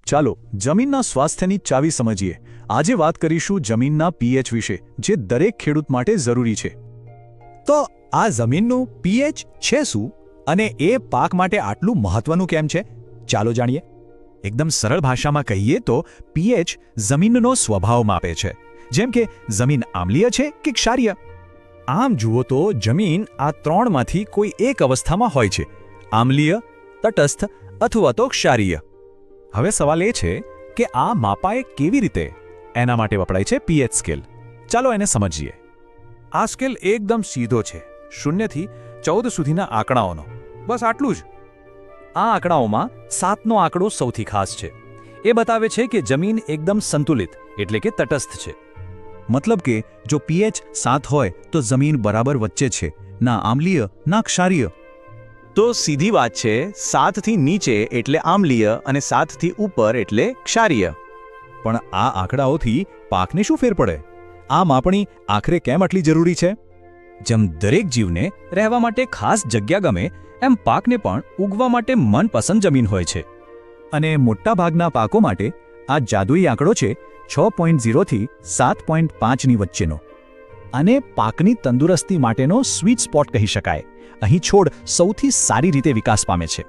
ચાલો જમીનના સ્વાસ્થ્યની ચાવી સમજીએ. આજે વાત કરીશું જમીનના પીએચ વિશે, જે દરેક ખેડૂત માટે જરૂરી છે. તો આ જમીનનું પીએચ છે શું અને એ પાક માટે આટલું મહત્વનું કેમ છે? ચાલો જાણીએ. એકદમ સરળ ભાષામાં કહીએ તો પીએચ જમીનનો સ્વભાવ માપે છે, જેમ કે જમીન આમ્લીય છે કે ક્ષારીય. આમ જુઓ તો જમીન આ ત્રણમાંથી કોઈ એક અવસ્થામાં હોય છે: આમ્લીય, તટસ્થ અથવા તો ક્ષારીય. હવે સવાલ એ છે કે આ માપાય કેવી રીતે? એના માટે વપરાય છે પીએચ સ્કેલ. ચાલો એને સમજીએ. આ સ્કેલ એકદમ સીધો છે, 0 થી 14 સુધીના આંકડાઓનો. બસ આટલું જ. આ આંકડાઓમાં 7નો આંકડો સૌથી ખાસ છે. એ બતાવે છે કે જમીન એકદમ સંતુલિત એટલે કે તટસ્થ છે. મતલબ કે જો પીએચ 7 હોય તો જમીન બરાબર વચ્ચે છે, ના આમ્લીય ના ક્ષારીય. તો સીધી વાત છે, 7 થી નીચે એટલે આમ્લીય અને 7 થી ઉપર એટલે ક્ષારીય. પણ આ આંકડાઓથી પાકને શું ફેર પડે? આ માપણી આખરે કેમ આટલી જરૂરી છે? જેમ દરેક જીવને રહેવા માટે ખાસ જગ્યા ગમે, એમ પાકને પણ ઉગવા માટે મનપસંદ જમીન હોય છે. અને મોટાભાગના પાકો માટે આ જાદુઈ આંકડો છે 6.0 થી 7.5ની વચ્ચેનો. આને પાકની તંદુરસ્તી માટેનો સ્વીટ સ્પોટ કહી શકાય. અહીં છોડ સૌથી સારી રીતે વિકાસ પામે છે.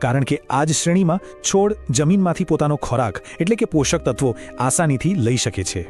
કારણ કે આ જ શ્રેણીમાં છોડ જમીનમાંથી પોતાનો ખોરાક એટલે કે પોષક તત્વો આસાનીથી લઈ શકે છે.